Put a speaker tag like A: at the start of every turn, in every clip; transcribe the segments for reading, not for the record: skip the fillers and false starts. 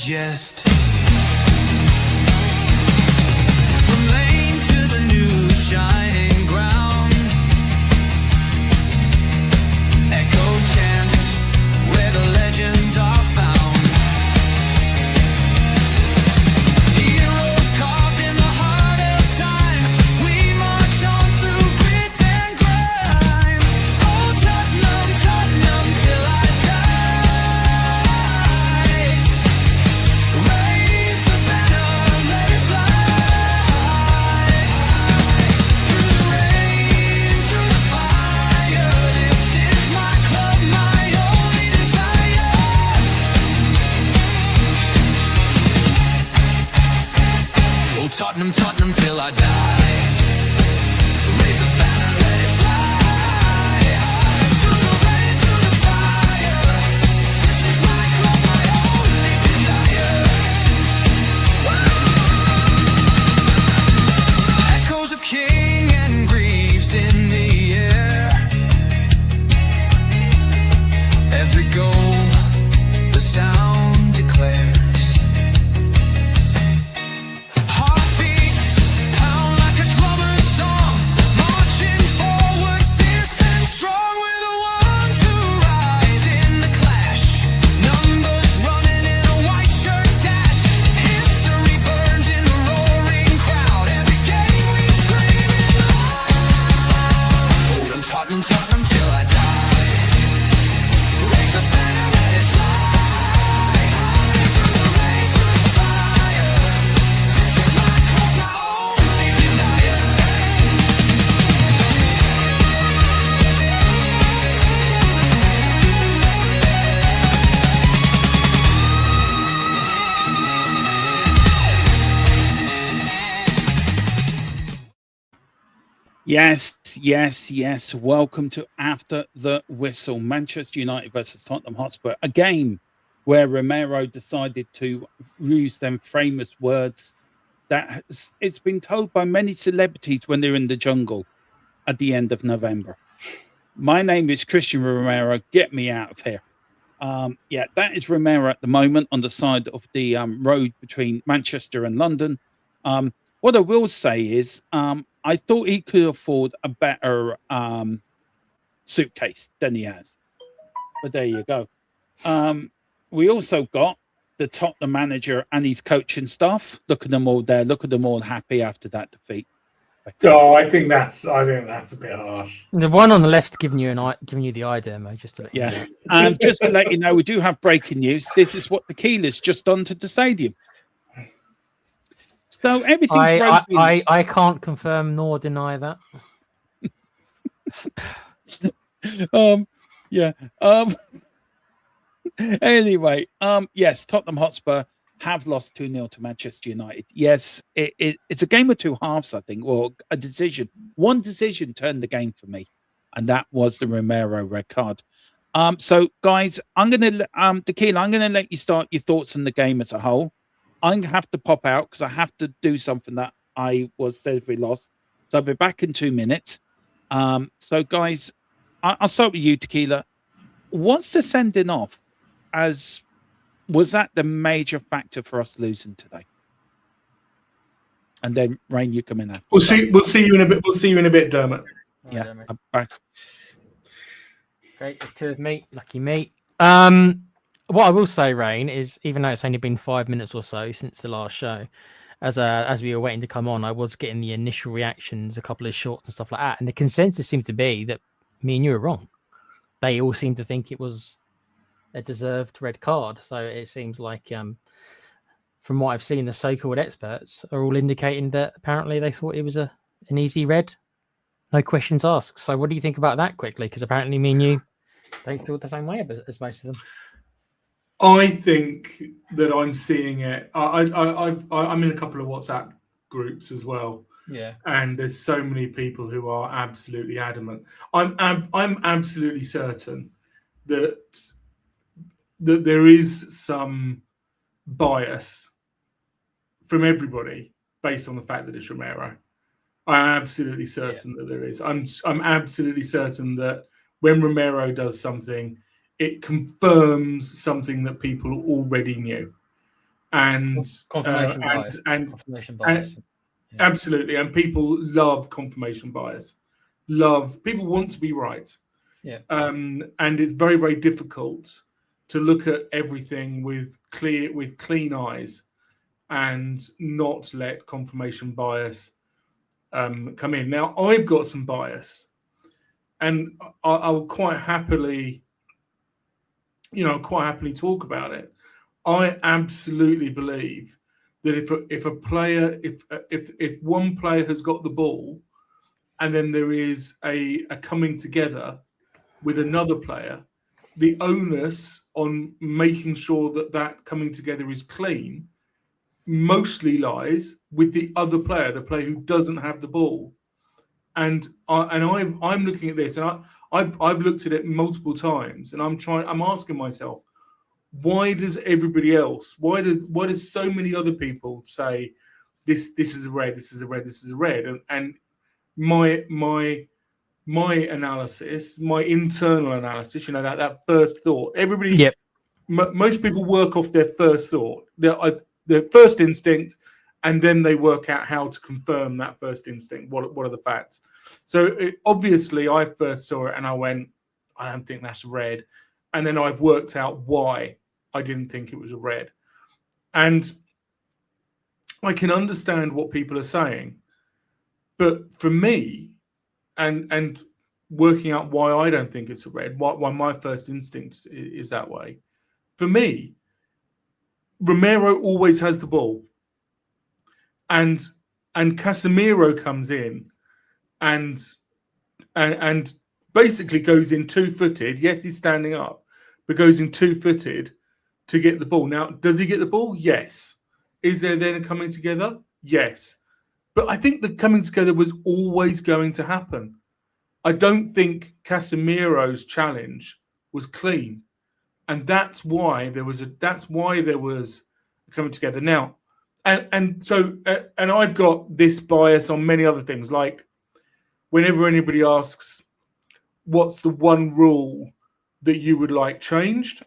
A: digest. From lane to the new shining ground, echo chants where the legends are found. Heroes carved in the heart of time, we march on through grit and grime. Oh Tottenham, Tottenham till I die. Raise the banner, let it fly. Through the rain, through the fire, this is my club, my only desire. Oh Tottenham, Tottenham till I die. Raise the banner, let it fly. Through the rain, through the fire, this is my club, my only desire. Echoes of King and Greaves in the air. Every goal, the sound declares. Heartbeats pound like a drummer's song, marching forward, fierce and strong. We're the ones who rise in the clash. Numbers running in a white shirt dash. History burns in the roaring crowd. Every game we scream it loud. I'm Tottenham, Tottenham till I die. Raise the banner, let it fly. Through the rain, through the fire, this is my club, my only desire.
B: Yes, yes, yes. Welcome to After the Whistle. Manchester United versus Tottenham Hotspur. A game where Romero decided to use them famous words that it's been told by many celebrities when they're in the jungle at the end of November. My name is Christian Romero. Get me out of here. Yeah, that is Romero at the moment on the side of the road between Manchester and London. What I will say is I thought he could afford a better suitcase than he has. But there you go. We also got the Tottenham manager and his coaching staff. Look at them all there. Look at them all happy after that defeat.
C: Oh, I think that's a bit harsh.
D: The one on the left giving you the eye demo, just to let you know.
B: Yeah. And just to let you know, we do have breaking news. This is what Tequila's just done to the stadium. So everything's rosy.
D: I can't confirm nor deny that.
B: Yeah. Anyway, yes, Tottenham Hotspur have lost 2-0 to Manchester United. Yes, it's a game of two halves, I think, or a decision. One decision turned the game for me, and that was the Romero red card. So, guys, Tequila, I'm gonna let you start your thoughts on the game as a whole. I'm gonna have to pop out because I have to do something that I was steadily lost. So I'll be back in 2 minutes. So, guys, I'll start with you, Tequila. What's the sending off? Was that the major factor for us losing today? And then Rain, you come in after.
C: We'll see you in a bit. We'll see you in a bit, Dermot.
B: Yeah. Back.
D: Great, two of me, lucky me. What I will say, Rain, is even though it's only been 5 minutes or so since the last show, as we were waiting to come on, I was getting the initial reactions, a couple of shorts and stuff like that, and the consensus seemed to be that me and you were wrong. They all seemed to think it was a deserved red card. So it seems like, from what I've seen, the so-called experts are all indicating that apparently they thought it was an easy red, no questions asked. So what do you think about that quickly? Because apparently me and you don't feel the same way as most of them.
C: I think that I'm seeing it. I'm in a couple of WhatsApp groups as well.
D: Yeah,
C: and there's so many people who are absolutely adamant. I'm absolutely certain that there is some bias from everybody based on the fact that it's Romero. I'm absolutely certain that there is. I'm absolutely certain that when Romero does something, it confirms something that people already knew. and
D: Confirmation
C: and
D: bias.
C: and,
D: Confirmation
C: and
D: bias. Yeah.
C: absolutely, and people love confirmation bias. People want to be right.
D: Yeah.
C: And it's very, very difficult to look at everything with clean eyes and not let confirmation bias come in. Now, I've got some bias, and I'll quite happily, talk about it. I absolutely believe that if one player has got the ball, and then there is a coming together with another player, the onus on making sure that coming together is clean mostly lies with the other player, the player who doesn't have the ball. And I'm looking at this, and I've looked at it multiple times, and I'm asking myself, why does everybody else? Why does so many other people say this is a red, this is a red, this is a red? And my analysis, my internal analysis, that first thought. Everybody,
D: Yep.
C: Most people work off their first thought, their first instinct, and then they work out how to confirm that first instinct. What are the facts? So obviously, I first saw it and I went, I don't think that's red, and then I've worked out why I didn't think it was a red, and I can understand what people are saying, but for me, and working out why I don't think it's a red, why my first instinct is that way. For me, Romero always has the ball, and Casemiro comes in and basically goes in 2-footed. Yes, he's standing up, but goes in 2-footed to get the ball. Now, does he get the ball? Yes. Is there then a coming together? Yes. But I think the coming together was always going to happen. I don't think Casemiro's challenge was clean, and that's why there was a coming together. Now, and I've got this bias on many other things, like whenever anybody asks, "What's the one rule that you would like changed?"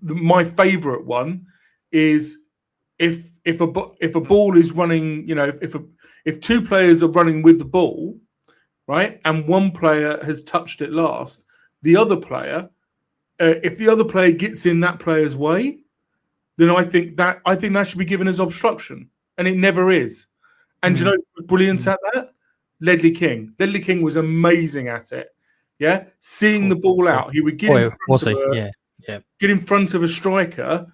C: My favourite one is if a ball is running, if two players are running with the ball, right, and one player has touched it last, the other player, if the other player gets in that player's way, then I think that should be given as obstruction, and it never is. And you know, brilliant at that, Ledley King. Ledley King was amazing at it. Yeah, seeing the ball out, he would get in front of a striker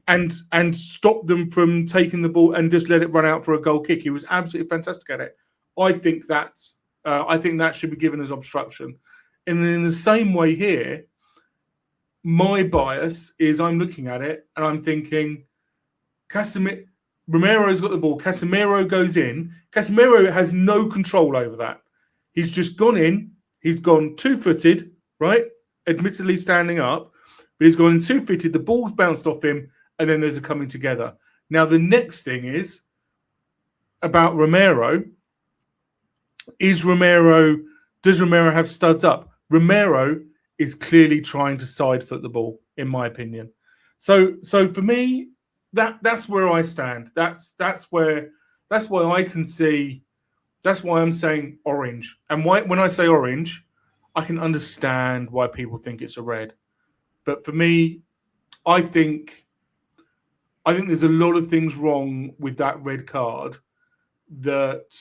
C: and stop them from taking the ball and just let it run out for a goal kick. He was absolutely fantastic at it. I think that should be given as obstruction. And in the same way here, my bias is I'm looking at it and I'm thinking, Romero's got the ball. Casemiro goes in. Casemiro has no control over that. He's just gone in. He's gone 2-footed, right? Admittedly standing up, but he's gone 2-footed. The ball's bounced off him, and then there's a coming together. Now, the next thing is about Romero. Does Romero have studs up? Romero is clearly trying to side foot the ball, in my opinion. So for me, that's where I stand. That's why I can see. That's why I'm saying orange. And when I say orange, I can understand why people think it's a red. But for me, I think there's a lot of things wrong with that red card that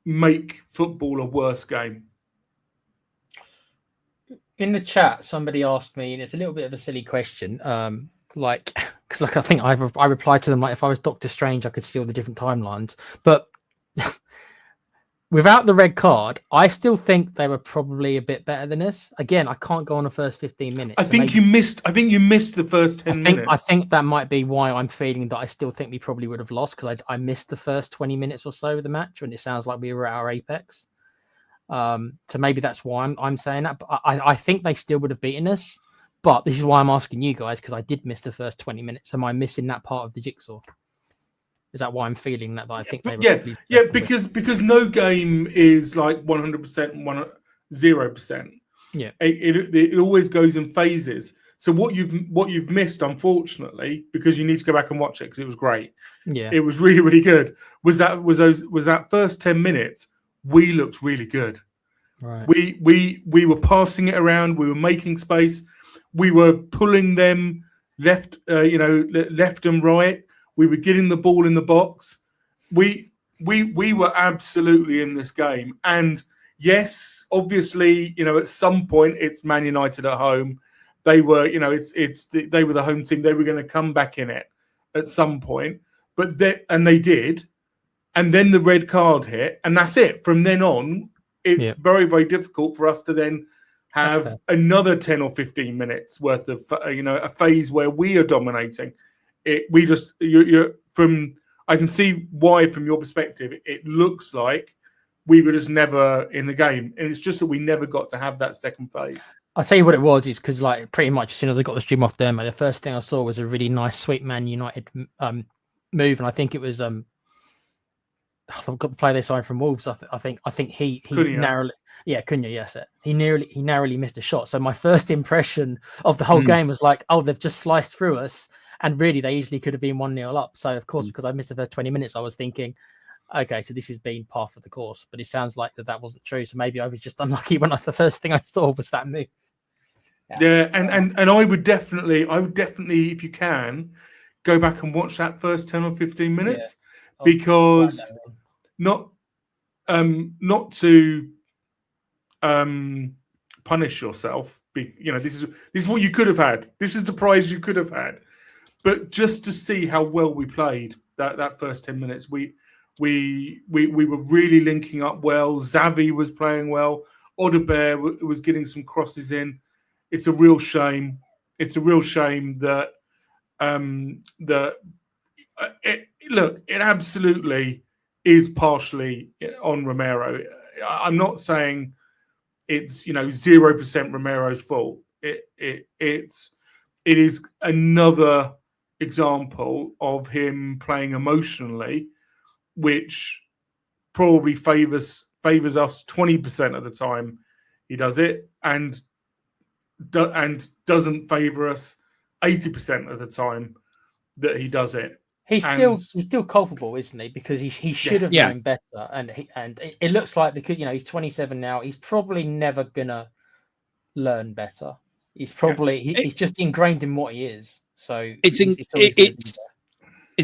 C: make football a worse game.
D: In the chat, somebody asked me, and it's a little bit of a silly question, because I think I replied to them like, if I was Doctor Strange, I could see all the different timelines. But without the red card, I still think they were probably a bit better than us. Again, I can't go on the first 15 minutes.
C: I think you missed the first 10 minutes.
D: I think that might be why I'm feeling that I still think we probably would have lost, because I missed the first 20 minutes or so of the match, and it sounds like we were at our apex. So maybe that's why I'm saying that. But I think they still would have beaten us. But this is why I'm asking you guys, because I did miss the first 20 minutes. Am I missing that part of the jigsaw? Is that why I'm feeling that I think they were?
C: Because no game is like 100% 0%.
D: Yeah,
C: it always goes in phases. So what you've missed, unfortunately, because you need to go back and watch it because it was great.
D: Yeah.
C: It was really, really good. Was that first 10 minutes? We looked really good.
D: Right.
C: We were passing it around. We were making space. We were pulling them left and right. We were getting the ball in the box. We were absolutely in this game. And yes, obviously, at some point it's Man United at home. They were, they were the home team. They were going to come back in it at some point, but they did. And then the red card hit, and that's it. From then on, it's very, very difficult for us to then have another 10 or 15 minutes worth of, a phase where we are dominating. I can see why, from your perspective, it looks like we were just never in the game. And it's just that we never got to have that second phase.
D: I'll tell you what it was, is because pretty much as soon as I got the stream off there, the first thing I saw was a really nice, sweet Man United move. And I think it was, I've got the play they signed from Wolves. I think he
C: Cunha.
D: narrowly, Cunha, yes, he narrowly missed a shot. So my first impression of the whole game was like, oh, they've just sliced through us, and really they easily could have been 1-0 up. So of course, because I missed the first 20 minutes, I was thinking, okay, so this has been par for the course. But it sounds like that wasn't true. So maybe I was just unlucky when the first thing I saw was that move.
C: Yeah, and I would definitely, if you can, go back and watch that first 10 or 15 minutes. Because not to punish yourself, this is what you could have had. This is the prize you could have had. But just to see how well we played that first 10 minutes, we were really linking up well. Xavi was playing well. Odegaard was getting some crosses in. It's a real shame. It's a real shame that it absolutely is partially on Romero. I'm not saying it's 0% Romero's fault. It is another example of him playing emotionally, which probably favors us 20% of the time he does it, and doesn't favor us 80% of the time that he does it.
D: He's still culpable, isn't he? Because he should have known better, and it looks like, because he's 27 now, he's probably never gonna learn better. He's probably he's just ingrained in what he is. So it's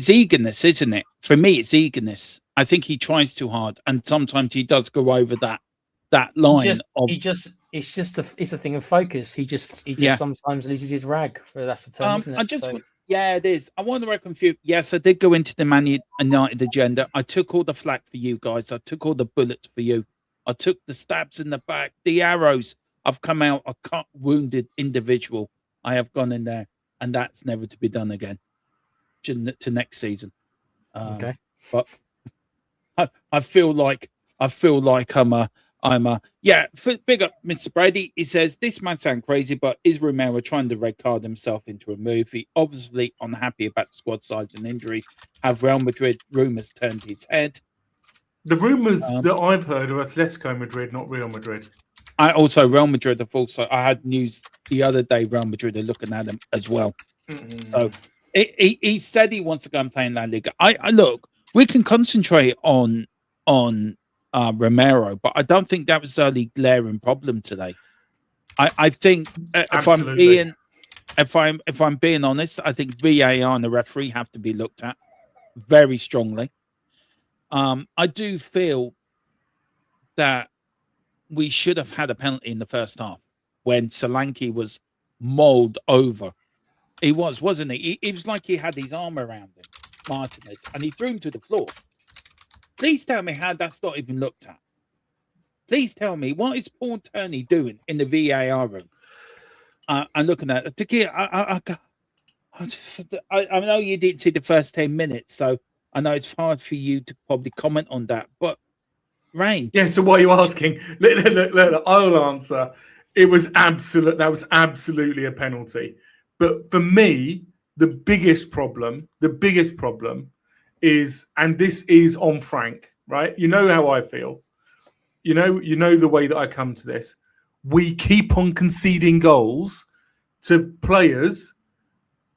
B: eagerness, isn't it? For me, it's eagerness. I think he tries too hard, and sometimes he does go over that line.
D: It's a thing of focus. He just sometimes loses his rag. That's the term, isn't it?
B: Yeah, it is. I want to reckon yes, I did go into the Man United agenda. I took all the flack for you guys. I took all the bullets for you. I took the stabs in the back, the arrows. I've come out a cut, wounded individual. I have gone in there, and that's never to be done again to next season.
D: Okay.
B: But I feel like big up Mr. Brady. He says, this might sound crazy, but is Romero trying to red card himself into a move? He obviously unhappy about the squad size and injuries. Have Real Madrid rumours turned his head?
C: The rumours that I've heard are Atletico Madrid, not Real Madrid.
B: Real Madrid I had news the other day, Real Madrid are looking at him as well. So he said he wants to go and play in La Liga. I look, we can concentrate on Romero, but I don't think that was the only glaring problem today. I think if I'm being honest, I think VAR and the referee have to be looked at very strongly. I do feel that we should have had a penalty in the first half when Solanke was mauled over. He wasn't he? It was like he had his arm around him, Martinez, and he threw him to the floor. Please tell me how that's not even looked at. Please tell me, what is Paul Turney doing in the VAR room? I'm looking at it. I know you didn't see the first 10 minutes, so I know it's hard for you to probably comment on that. But, Rain.
C: Yeah, so why are you asking? Look, I'll answer. That was absolutely a penalty. But for me, the biggest problem is, and this is on Frank, right? You know how I feel. You know the way that I come to this. We keep on conceding goals to players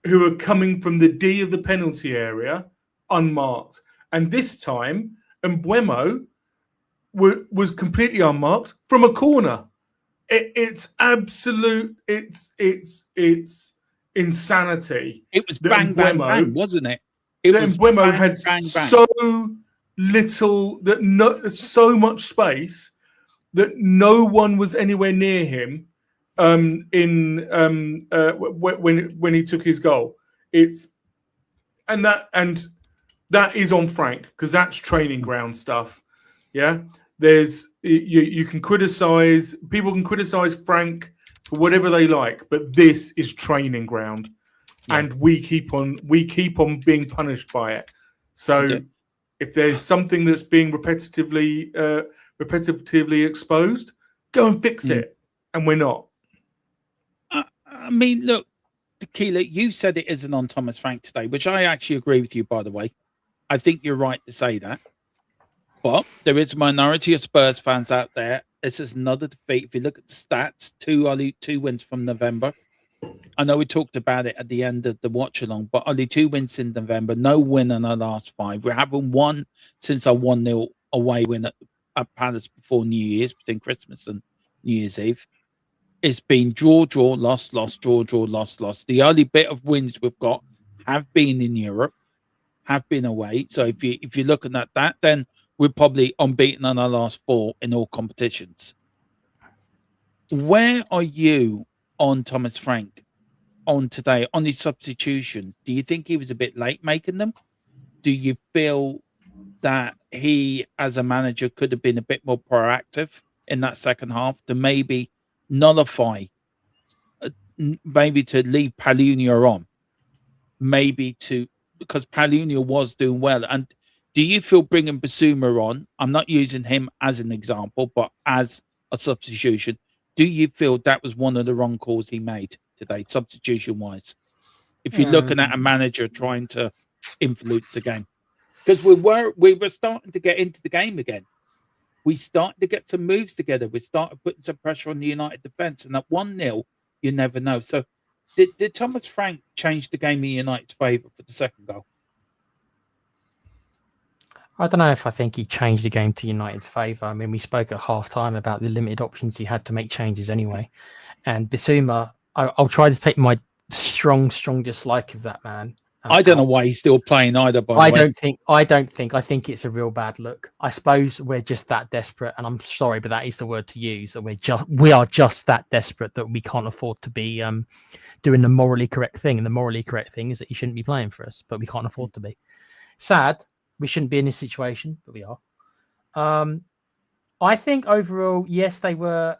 C: who are coming from the D of the penalty area unmarked. And this time, Mbeumo was completely unmarked from a corner. It's absolute. It's insanity.
B: It was
C: that
B: bang, bang,
C: Mbeumo-
B: bang, wasn't it? It
C: that
B: was
C: Mbeumo
B: bang,
C: had
B: bang, bang.
C: so little so much space that no one was anywhere near him when he took his goal. And that is on Frank, because that's training ground stuff. Yeah, there's you can criticize, people can criticize Frank for whatever they like, but this is training ground, and we keep on being punished by it. So if there's something that's being repetitively exposed, go and fix it, and we're not.
B: I mean, look, Tequila, you said it isn't on Thomas Frank today, which I actually agree with you, by the way. I think you're right to say that. But there is a minority of Spurs fans out there. This is another defeat. If you look at the stats, two wins from November. I know we talked about it at the end of the watch along, but only 2 wins in November, no win in our last 5. We haven't won since our 1-0 away win at Palace before New Year's, between Christmas and New Year's Eve. It's been draw, loss, draw, loss. The only bit of wins we've got have been in Europe, have been away. So if you're looking at that, then we're probably unbeaten on our last 4 in all competitions. Where are you on Thomas Frank on today, on his substitution? Do you think he was a bit late making them? Do you feel that he, as a manager, could have been a bit more proactive in that second half to maybe nullify, maybe to leave Palhinha on, because Palhinha was doing well? And do you feel bringing Basuma on, I'm not using him as an example, but as a substitution, do you feel that was one of the wrong calls he made today, substitution-wise? If you're looking at a manager trying to influence the game, because we were starting to get into the game again. We started to get some moves together. We started putting some pressure on the United defence, and at 1-0, you never know. So, did Thomas Frank change the game in United's favour for the second goal?
D: I don't know if I think he changed the game to United's favour. I mean, we spoke at half-time about the limited options he had to make changes anyway. And Basuma, I'll try to take my strong dislike of that man.
B: I don't know why he's still playing either, by the way.
D: I think it's a real bad look. I suppose we're just that desperate, and I'm sorry, but that is the word to use. That we are just that desperate that we can't afford to be doing the morally correct thing. And the morally correct thing is that he shouldn't be playing for us, but we can't afford to be. Sad. We shouldn't be in this situation, but we are. I think overall, yes, they were.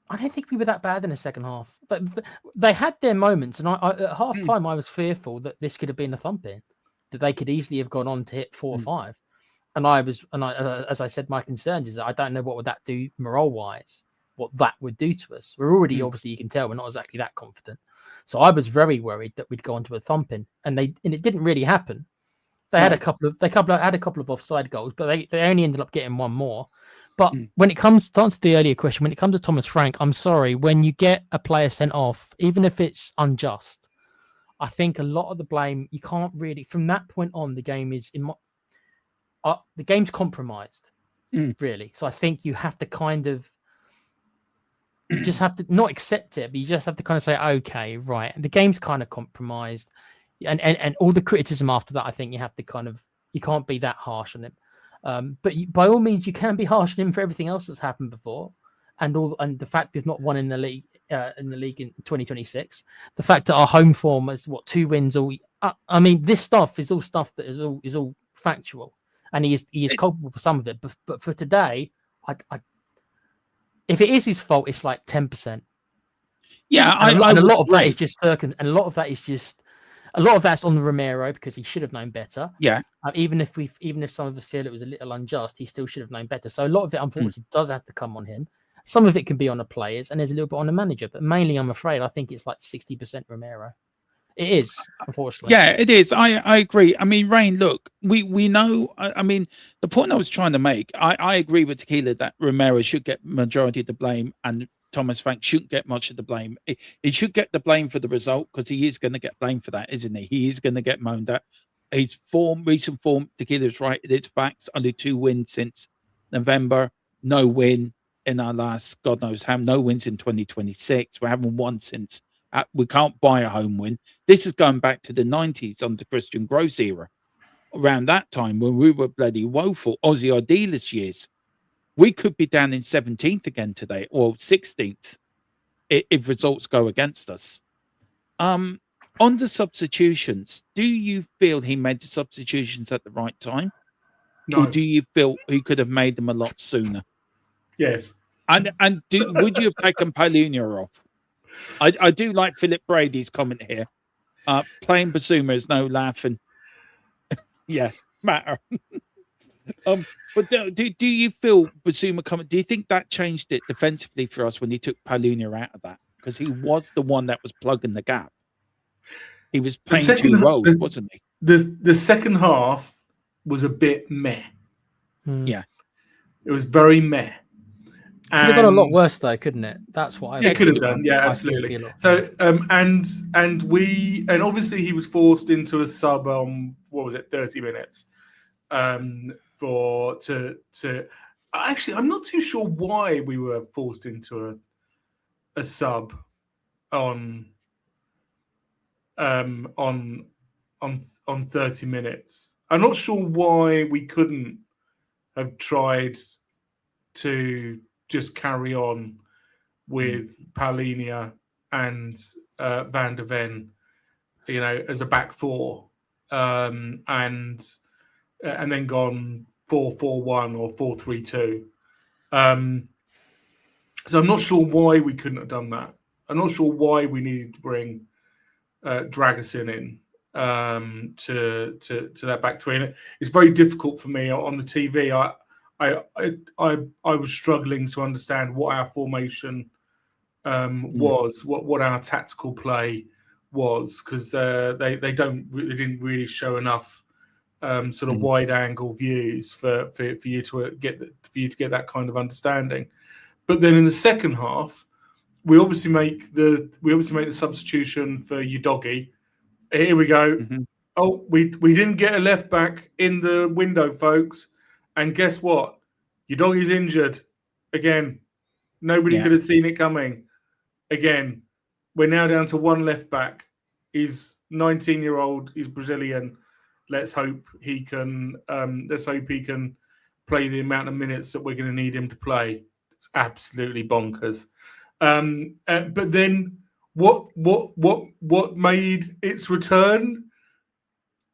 D: I don't think we were that bad in the second half. But they had their moments, and at half time, I was fearful that this could have been a thumping, that they could easily have gone on to hit 4 or 5. As I said, my concerns is that I don't know what would that do morale-wise, what that would do to us. We're already, obviously, you can tell, we're not exactly that confident. So I was very worried that we'd go on to a thumping, and it didn't really happen. They had a couple of offside goals, but they only ended up getting one more. But when it comes to answer the earlier question, when it comes to Thomas Frank, I'm sorry, when you get a player sent off, even if it's unjust, I think a lot of the blame, you can't really, from that point on, the game is the game's compromised, really. So I think you have to you just have to not accept it, but you just have to kind of say, okay, right, the game's kind of compromised. And all the criticism after that, I think you have to you can't be that harsh on him. But by all means, you can be harsh on him for everything else that's happened before, and the fact we've not won in the league in 2026. The fact that our home form is 2 wins all. I mean, this stuff is all stuff that is all factual, and he is culpable for some of it. But for today, if it is his fault, it's like 10%.
B: Yeah,
D: and a lot of that is just and a lot of that is just. A lot of that's on Romero because he should have known better.
B: Yeah.
D: Even if some of us feel it was a little unjust, he still should have known better. So a lot of it, unfortunately, does have to come on him. Some of it can be on the players, and there's a little bit on the manager. But mainly, I'm afraid, I think it's like 60% Romero. It is, unfortunately.
B: Yeah, it is. I agree. I mean, Rain, look, we know. I mean, the point I was trying to make, I agree with Tequila that Romero should get majority of the blame and Thomas Frank shouldn't get much of the blame. He should get the blame for the result because he is going to get blamed for that, isn't he? He is going to get moaned at. His recent form, Tequila's right. It's facts. Only 2 wins since November. No win in our last, God knows how. No wins in 2026. We haven't won since. We can't buy a home win. This is going back to the 90s under Christian Gross era. Around that time when we were bloody woeful, Aussie Idealist years. We could be down in 17th again today, or 16th, if results go against us. On the substitutions, do you feel he made the substitutions at the right time?
C: No.
B: Or do you feel he could have made them a lot sooner?
C: Yes.
B: And would you have taken Palunia off? I do like Philip Brady's comment here. Playing Basuma is no laughing. Yeah, matter. But do you feel Basuma coming? Do you think that changed it defensively for us when he took Palunia out of that? Because he was the one that was plugging the gap. He was playing 2 roles, wasn't he?
C: The second half was a bit meh.
B: Yeah,
C: it was very meh.
D: Could have got a lot worse though, couldn't it? That's what I.
C: It could have done. Yeah, absolutely. So and obviously he was forced into a sub on 30 minutes. Actually, I'm not too sure why we were forced into a sub on 30 minutes. I'm not sure why we couldn't have tried to just carry on with Paulinia and Van der Ven, as a back four, and then gone 4-4-1 or 4-3-2. So I'm not sure why we couldn't have done that. I'm not sure why we needed to bring Dragusin in to that back three. And it's very difficult for me on the TV. I was struggling to understand what our formation was, what our tactical play was, because they didn't really show enough sort of wide angle views for you to get that kind of understanding. But then in the second half, we obviously make the substitution for Udogie. Here we go. Mm-hmm. Oh, we didn't get a left back in the window, folks. And guess what? Udogie's injured again. Nobody could have seen it coming. Again, we're now down to 1 left back. He's 19-year-old. He's Brazilian. Let's hope he can. Play the amount of minutes that we're going to need him to play. It's absolutely bonkers. But then, what made its return?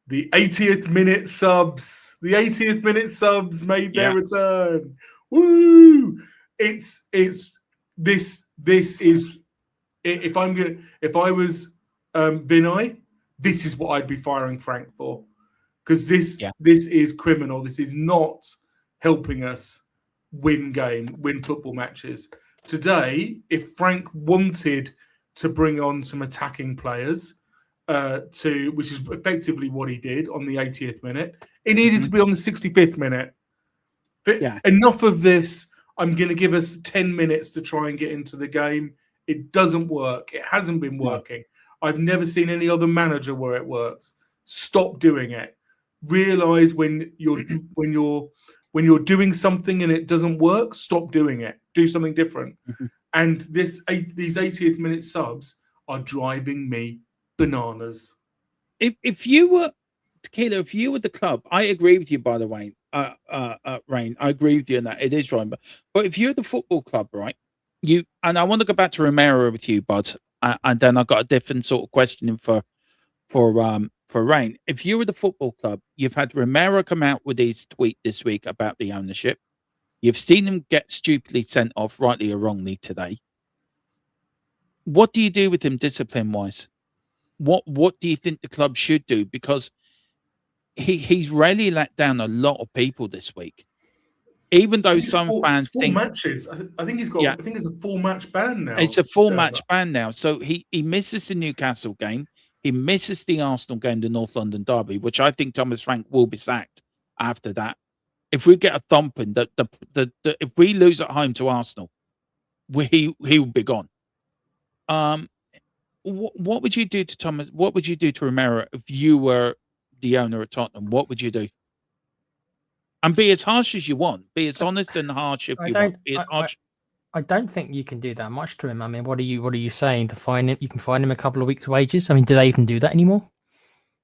C: The 80th minute subs. The 80th minute subs made their return. Woo! This is. If I was Vinay, this is what I'd be firing Frank for, because this is criminal. This is not helping us win football matches. Today, if Frank wanted to bring on some attacking players, which is effectively what he did on the 80th minute, it needed to be on the 65th minute. But enough of this. I'm going to give us 10 minutes to try and get into the game. It doesn't work. It hasn't been working. I've never seen any other manager where it works. Stop doing it. Realize when you're doing something and it doesn't work, stop doing it. Do something different. Mm-hmm. And these 80th minute subs are driving me bananas.
B: If you were Tequila, if you were the club, I agree with you, by the way, Rain. I agree with you on that. It is right. But if you're the football club, right, and I want to go back to Romero with you, Bud, and then I've got a different sort of question for Rain. If you were the football club, you've had Romero come out with his tweet this week about the ownership. You've seen him get stupidly sent off, rightly or wrongly, today. What do you do with him discipline-wise? What do you think the club should do? Because he's really let down a lot of people this week. Even though some fans think
C: matches. I think he's got. I think it's a 4-match ban now.
B: It's a 4-match ban now. So he misses the Newcastle game. He misses the Arsenal game, the North London derby, which I think Thomas Frank will be sacked after that. If we get a thumping, if we lose at home to Arsenal, he would be gone. What would you do to Thomas? What would you do to Romero if you were the owner of Tottenham? What would you do? And be as harsh as you want. Be as honest and harsh if you want. Be as harsh.
D: I don't think you can do that much to him. I mean, what are you saying? To fine him, you can fine him a couple of weeks' wages. I mean, do they even do that anymore?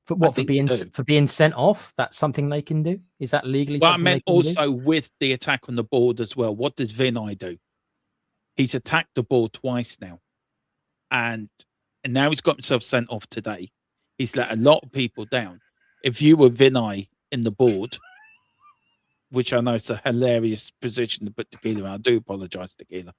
D: For being sent off? That's something they can do. Is that legally?
B: Well, I
D: something
B: meant
D: they can do?
B: also with the attack on the board as well. What does Vinay do? He's attacked the board twice now, and now he's got himself sent off today. He's let a lot of people down. If you were Vinay in the board, which I know is a hilarious position to put Tequila in. I do apologise, Tequila.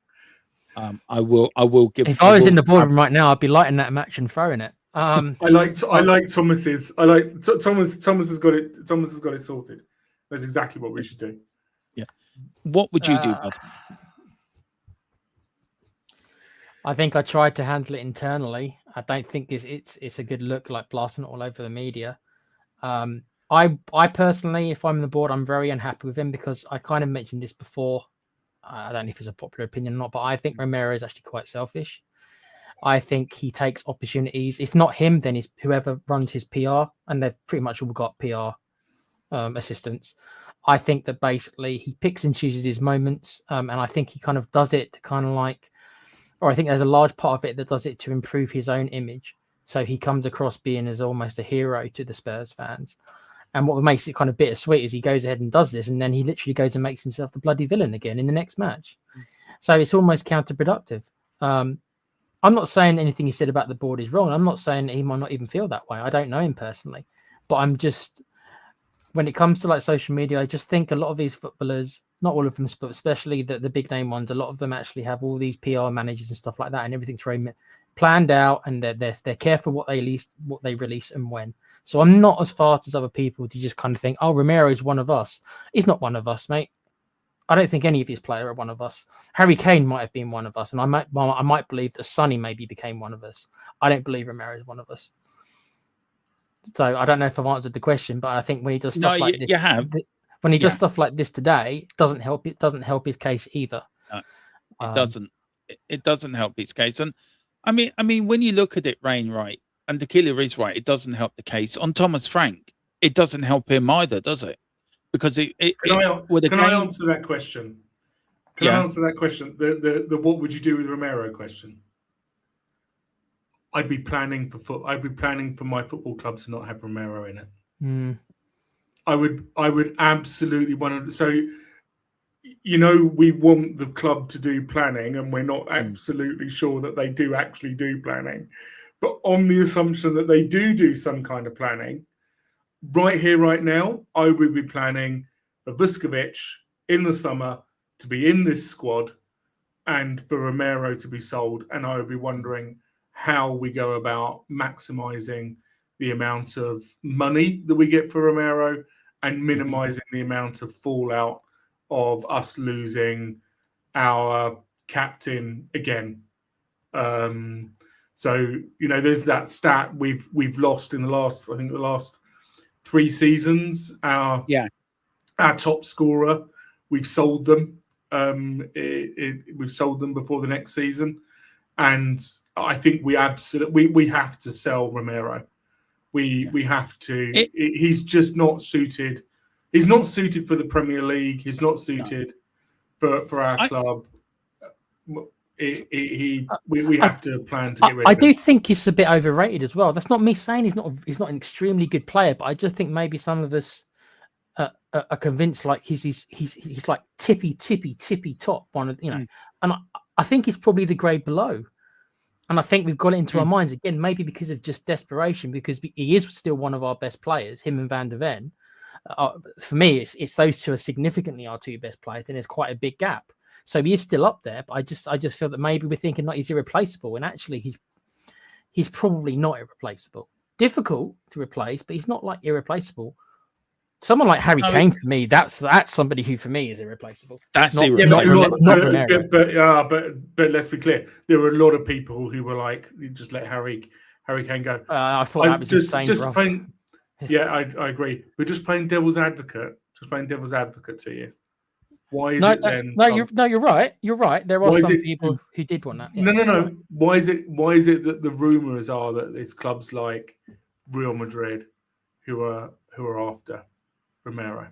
B: I will give.
D: If I was in the boardroom right now, I'd be lighting that match and throwing it.
C: I like Thomas's. Thomas has got it. Thomas has got it sorted. That's exactly what we should do.
B: Yeah. What would you do, bud?
D: I think I tried to handle it internally. I don't think it's a good look, like blasting it all over the media. I personally, if I'm on the board, I'm very unhappy with him because I kind of mentioned this before. I don't know if it's a popular opinion or not, but I think Romero is actually quite selfish. I think he takes opportunities. If not him, then it's whoever runs his PR, and they've pretty much all got PR assistants. I think that basically he picks and chooses his moments, and I think he kind of does it to kind of like, or I think there's a large part of it that does it to improve his own image. So he comes across being as almost a hero to the Spurs fans. And what makes it kind of bittersweet is he goes ahead and does this, and then he literally goes and makes himself the bloody villain again in the next match. So it's almost counterproductive. I'm not saying anything he said about the board is wrong. I'm not saying that he might not even feel that way. I don't know him personally. But I'm just, when it comes to like social media, I just think a lot of these footballers, not all of them, but especially the big name ones, a lot of them actually have all these PR managers and stuff like that, and everything's very planned out, and they're careful what they release and when. So I'm not as fast as other people to just kind of think, oh, Romero is one of us. He's not one of us, mate. I don't think any of his players are one of us. Harry Kane might have been one of us, and I might believe that Sonny maybe became one of us. I don't believe Romero is one of us. So I don't know if I've answered the question, but I think when he does stuff like this,
B: you have.
D: When he does stuff like this today, it doesn't help his case either.
B: No, it doesn't. It doesn't help his case. And I mean, when you look at it, Rain, right, and Tequila is right, it doesn't help the case. On Thomas Frank, it doesn't help him either, does it? Because can I
C: answer that question? Can I answer that question? The what would you do with Romero question? I'd be planning for my football club to not have Romero in it. I would absolutely want to. So, we want the club to do planning, and we're not absolutely sure that they do actually do planning. But on the assumption that they do some kind of planning, right here, right now, I would be planning for Vuskovic in the summer to be in this squad and for Romero to be sold. And I would be wondering how we go about maximising the amount of money that we get for Romero and minimising the amount of fallout of us losing our captain again. So, there's that stat we've lost in the last 3 seasons. Our top scorer, we've sold them. We've sold them before the next season, and I think we have to sell Romero. We have to. He's just not suited. He's not suited for the Premier League. He's not suited for our club. We have to plan to get rid of him.
D: I do think he's a bit overrated as well. That's not me saying he's not an extremely good player, but I just think maybe some of us are convinced like he's like tippy top one of and I think he's probably the grade below. And I think we've got it into our minds again, maybe because of just desperation, because he is still one of our best players, him and Van der Ven. For me, it's those two are significantly our 2 best players, and there's quite a big gap. So he is still up there, but I just feel that maybe we're thinking like he's irreplaceable, and actually he's probably not irreplaceable. Difficult to replace, but he's not like irreplaceable. Someone like Harry Kane, for me, that's somebody who for me is irreplaceable.
B: That's
C: irreplaceable. But let's be clear, there were a lot of people who were like, "You just let Harry Kane go."
D: I thought that was insane.
C: I agree. We're just playing devil's advocate. To you. Why is
D: No,
C: it
D: that's
C: then?
D: you're right. You're right. There are
C: Why is
D: some
C: it-
D: people who did want that.
C: No,
D: Yeah,
C: no,
D: you're
C: no.
D: right.
C: Why is it? Why is it that the rumors are that it's clubs like Real Madrid who are after Romero?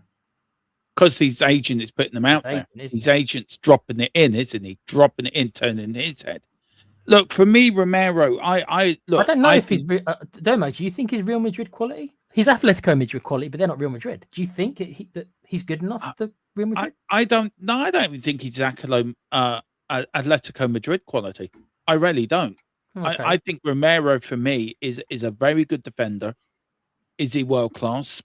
B: Because his agent is putting them
D: It's
B: out
D: his
B: there.
D: agent, isn't
B: His
D: it?
B: agent's dropping it in, isn't he? Dropping it in, turning his head. Look, for me, Romero, I
D: don't know if
B: think,
D: he's. Domo, do you think he's Real Madrid quality? He's Atletico Madrid quality, but they're not Real Madrid. Do you think that he's good enough to Real Madrid?
B: I don't even think he's Atletico Madrid quality. I really don't.
D: Okay.
B: I think Romero for me is a very good defender. Is he world class?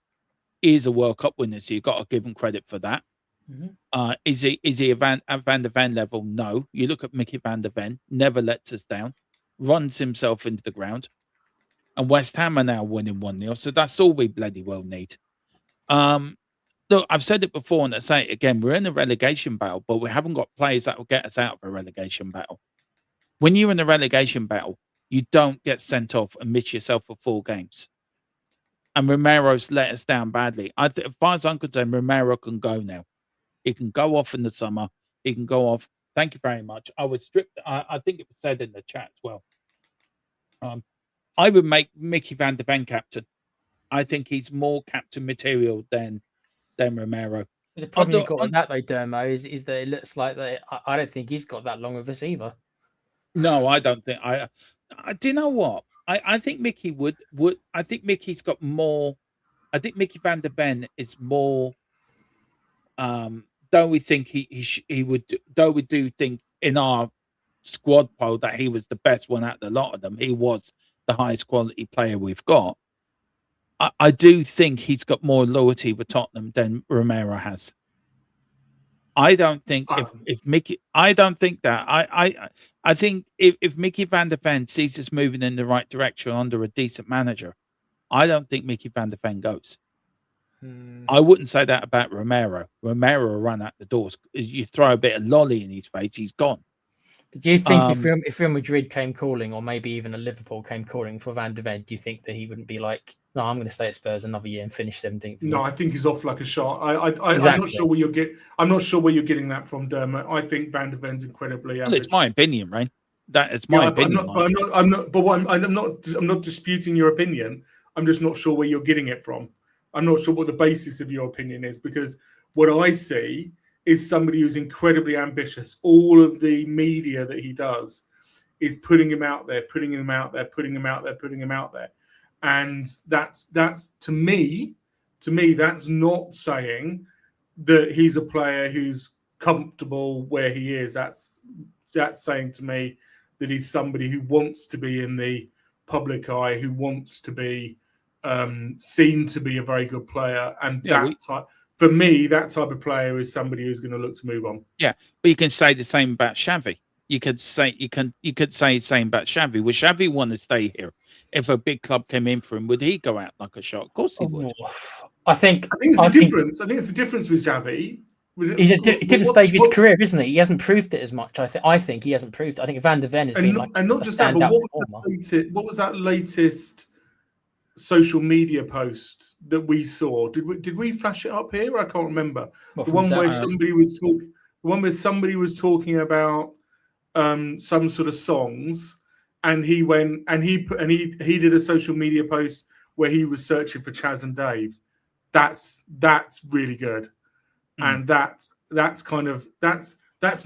B: He is a World Cup winner, so you've got to give him credit for that.
D: Mhm.
B: Is he a Van der Ven level? No. You look at Mickey Van der Ven, never lets us down, runs himself into the ground, and West Ham are now winning 1-0. So that's all we bloody well need. Look, I've said it before and I say it again. We're in a relegation battle, but we haven't got players that will get us out of a relegation battle. When you're in a relegation battle, you don't get sent off and miss yourself for 4 games. And Romero's let us down badly. As far as I'm concerned, Romero can go now. He can go off in the summer. He can go off. Thank you very much. I was stripped. I think it was said in the chat as well. I would make Mickey Van der Ven captain. I think he's more captain material than Romero.
D: The problem you've got with that, though, Dermo, is that it looks like I don't think he's got that long of us either.
B: No, I don't think. I do you know what? I think Mickey would. I think Mickey's got more. I think Mickey Van der Ven is more. Though we think he would. Though we do think in our squad poll that he was the best one out of the lot of them. He was the highest quality player we've got. I do think he's got more loyalty with Tottenham than Romero has. I don't think if Mickey, I don't think that. I think if Mickey Van der Ven sees us moving in the right direction under a decent manager, I don't think Mickey Van der Ven goes. I wouldn't say that about Romero. Romero will run out the doors. You throw a bit of lolly in his face, he's gone.
D: Do you think if Real Madrid came calling, or maybe even a Liverpool came calling for Van der Ven, do you think that he wouldn't be like, no, I'm going to stay at Spurs another year and finish 17th?
C: No, I think he's off like a shot.
D: Exactly.
C: I'm not sure where I'm not sure where you're getting that from, Dermot. I think Van der Ven's incredibly ambitious.
B: Well, it's my opinion, right? That is my opinion.
C: I'm not disputing your opinion. I'm just not sure where you're getting it from. I'm not sure what the basis of your opinion is, because what I see is somebody who's incredibly ambitious. All of the media that he does is putting him out there, putting him out there, putting him out there, putting him out there. And that's to me, that's not saying that he's a player who's comfortable where he is. That's saying to me that he's somebody who wants to be in the public eye, who wants to be seen to be a very good player. And for me, that type of player is somebody who's going to look to move on.
B: Yeah, but you can say the same about Xavi. You could say the same about Xavi. Would Xavi want to stay here? If a big club came in for him, would he go out like a shot? Of course he would.
D: I think
C: it's a difference. I think it's a difference with Xavi.
D: He's at a different stage of his career, isn't he? He hasn't proved it as much. I think he hasn't proved it. I think Van der Ven has been
C: and not just that, but what was that latest social media post that we saw? Did we flash it up here? I can't remember. The one where somebody was talking about some sort of songs, and he went and he did a social media post where he was searching for Chaz and Dave. That's really good. And that's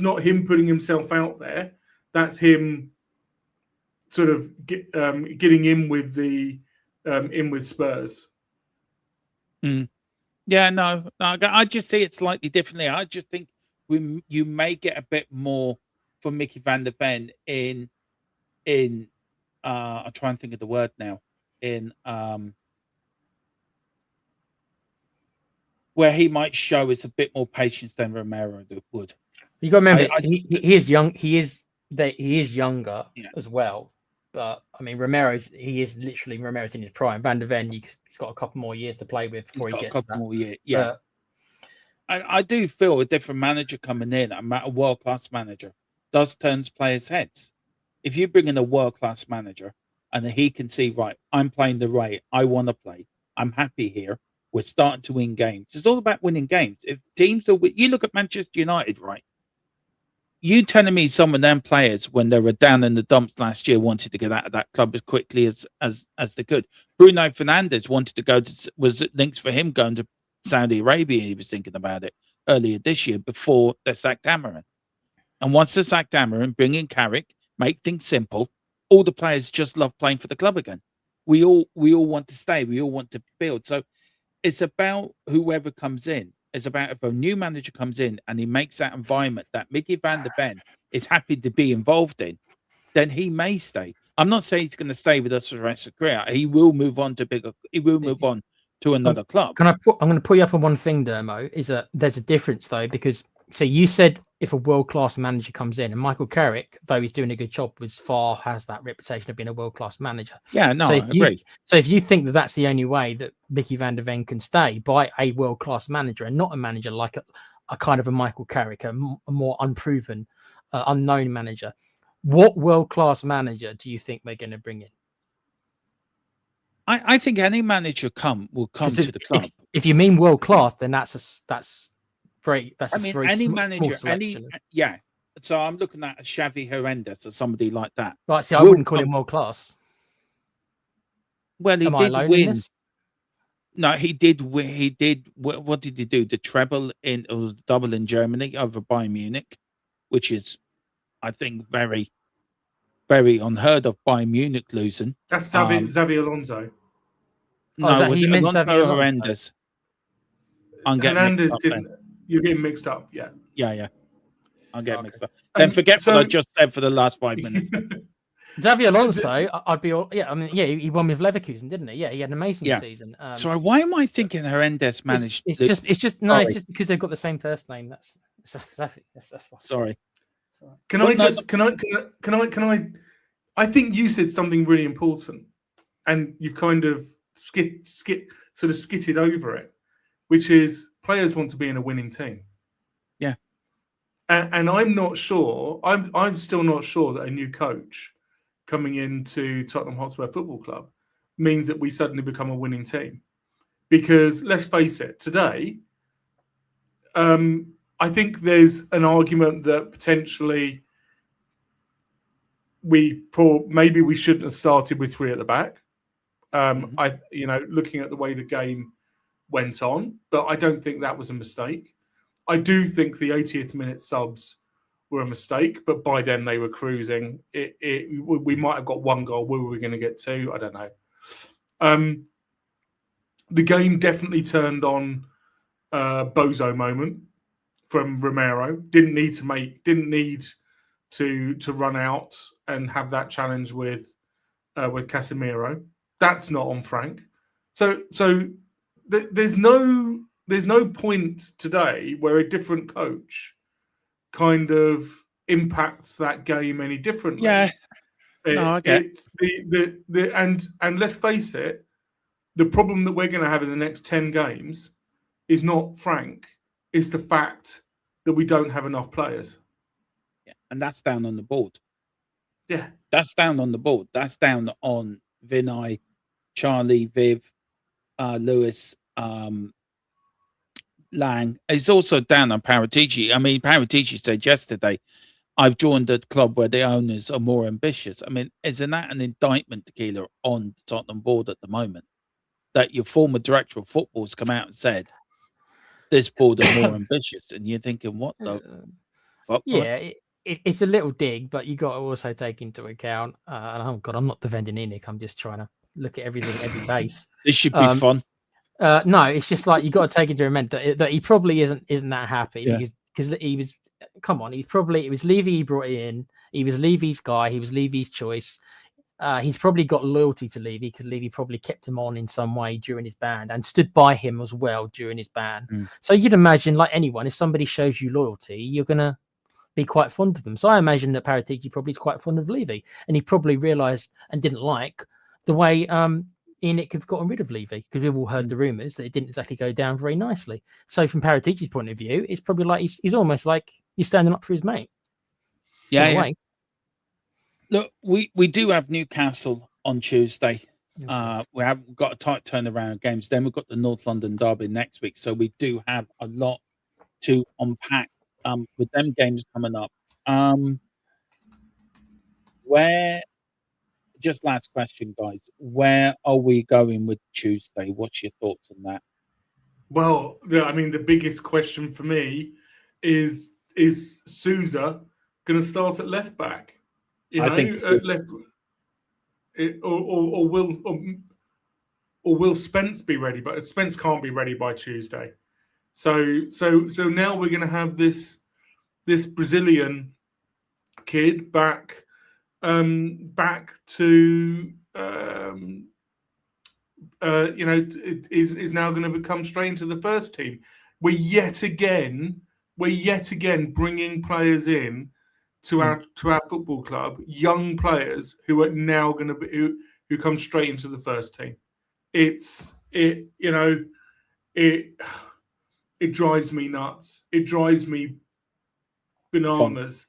C: not him putting himself out there. That's him sort of getting in with the in with Spurs.
B: Yeah, no, I just see it slightly differently. I just think you may get a bit more from Mickey Van der Ven in I'm trying to think of the word now, in where he might show us a bit more patience than Romero would.
D: You got to remember, he is young. He is younger as well. But I mean, Romero's in his prime. Van der Ven, he's got a couple more years to play with before he gets that.
B: More years. Yeah. I do feel a different manager coming in, a world-class manager, does turns players' heads. If you bring in a world-class manager and he can see, right, I'm playing the way I want to play, I'm happy here, We're starting to win games. It's all about winning games. If teams are, you look at Manchester United, right? You telling me some of them players, when they were down in the dumps last year, wanted to get out of that club as quickly as they could. Bruno Fernandes wanted to go to, was it links for him going to Saudi Arabia? He was thinking about it earlier this year before they sacked Amarin. And once they sacked Amarin, bring in Carrick, make things simple. All the players just love playing for the club again. We all want to stay. We all want to build. So it's about whoever comes in. It's about if a new manager comes in and he makes that environment that Mickey van der Ven is happy to be involved in, then he may stay. I'm not saying he's going to stay with us for the rest of his career. He will move on to bigger. He will move on to another club.
D: I'm going to put you up on one thing, Dermo. Is that there's a difference though, because so you said if a world-class manager comes in, and Michael Carrick, though he's doing a good job, has that reputation of being a world-class manager.
B: Yeah, no,
D: so
B: I agree.
D: So if you think that that's the only way that Mickey van der Ven can stay by a world-class manager and not a manager like a kind of a Michael Carrick, a more unproven, unknown manager, what world-class manager do you think they're going to bring in?
B: I think any manager will come to the club.
D: If you mean world-class, then that's great. That's
B: any manager, yeah. So I'm looking at Xavi Hernandez or somebody like that.
D: Right. See, I wouldn't call him world class.
B: Well, he did win. No, he did win. He did. What did he do? The treble it was double in Germany over Bayern Munich, which is, I think, very, very unheard of. Bayern Munich losing.
C: That's Xavi Alonso.
B: No, it was Alonso Hernandez.
C: Hernandez didn't. You're getting mixed up, yeah.
B: Yeah. I'm getting mixed up. Then forget what I just said for the last 5 minutes.
D: Xavi Alonso, I'd be all, yeah. I mean, yeah, he won with Leverkusen, didn't he? Yeah, he had an amazing season.
B: Sorry, why am I thinking Hernandez managed?
D: It's just it's because they've got the same first name. That's why.
B: Sorry.
C: Can I? I think you said something really important, and you've kind of skitted over it, which is players want to be in a winning team.
B: Yeah.
C: And I'm not sure. I'm still not sure that a new coach coming into Tottenham Hotspur Football Club means that we suddenly become a winning team. Because let's face it, today, I think there's an argument that potentially maybe we shouldn't have started with three at the back. Looking at the way the game went on, but I don't think that was a mistake. I do think the 80th minute subs were a mistake, but by then they were cruising. We might have got one goal. Were we going to get two? I don't know. The game definitely turned on bozo moment from Romero. Didn't need to run out and have that challenge with Casemiro. That's not on Frank. So there's no point today where a different coach kind of impacts that game any differently.
B: Yeah. I get
C: it. And let's face it, the problem that we're going to have in the next 10 games is not Frank, it's the fact that we don't have enough players.
B: Yeah, and that's down on the board.
C: Yeah.
B: That's down on the board. That's down on Vinay, Charlie, Viv, Lewis, Lang. It's also down on Paratici. I mean, Paratici said yesterday, I've joined a club where the owners are more ambitious. I mean, isn't that an indictment, Tequila, on the Tottenham board at the moment? That your former director of football has come out and said, this board are more ambitious. And you're thinking, what the fuck?
D: Yeah, it's a little dig, but you got to also take into account, and oh God, I'm not defending Enoch. I'm just trying to look at everything, every base.
B: This should be fun.
D: No, it's just like you got to take into account that he probably isn't that happy because he was. Come on, it was Levy he brought in. He was Levy's guy. He was Levy's choice. He's probably got loyalty to Levy because Levy probably kept him on in some way during his ban and stood by him as well during his ban. So you'd imagine, like anyone, if somebody shows you loyalty, you're gonna be quite fond of them. So I imagine that Paratici probably is quite fond of Levy, and he probably realised and didn't like the way Enoch have gotten rid of Levy, because we've all heard the rumours that it didn't exactly go down very nicely. So from Paratici's point of view, it's probably like he's almost like he's standing up for his mate.
B: Yeah. Look, we do have Newcastle on Tuesday. We have got a tight turnaround of games. Then we've got the North London derby next week, so we do have a lot to unpack with them games coming up. Where just last question, guys. Where are we going with Tuesday? What's your thoughts on that?
C: Well, I mean, the biggest question for me is Sousa going to start at left back?
B: I think
C: at left, or will Spence be ready? But Spence can't be ready by Tuesday. So now we're going to have this Brazilian kid back to is now going to become straight into the first team. We're yet again bringing players in to our football club, young players who are now going to be who come straight into the first team. It drives me nuts. It drives me bananas.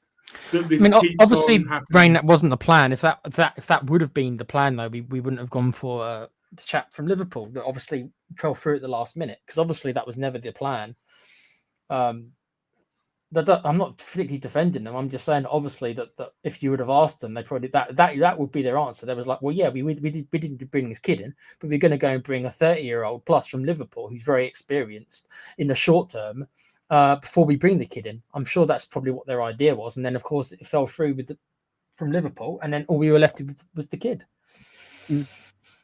C: That this keeps
D: obviously,
C: on happening.
D: Rain, that wasn't the plan. If that would have been the plan, though, we wouldn't have gone for the chap from Liverpool that obviously fell through at the last minute, because obviously that was never the plan. I'm not particularly defending them. I'm just saying, obviously, that if you would have asked them, they probably that would be their answer. They was like, well, yeah, we didn't bring this kid in, but we're going to go and bring a 30-year-old plus from Liverpool who's very experienced in the short term before we bring the kid in. I'm sure that's probably what their idea was, and then of course it fell through from Liverpool, and then all we were left with was the kid.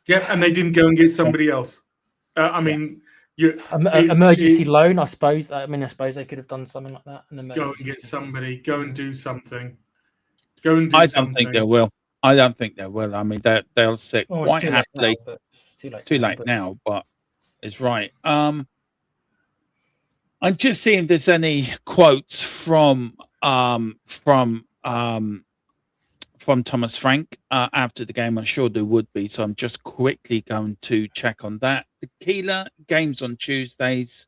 C: Yeah, and they didn't go and get somebody else. I mean.
D: Emergency loan, I suppose. I suppose they could have done something like that.
C: Go and get somebody. Go and do something. Go and do
B: I
C: something.
B: don't think they will. I don't think they will. I mean, they'll sit quite happily.
D: It's
B: too late now, but it's right. I'm just seeing if there's any quotes from Thomas Frank after the game. I'm sure there would be, so I'm just quickly going to check on that. The Keeler games on Tuesdays.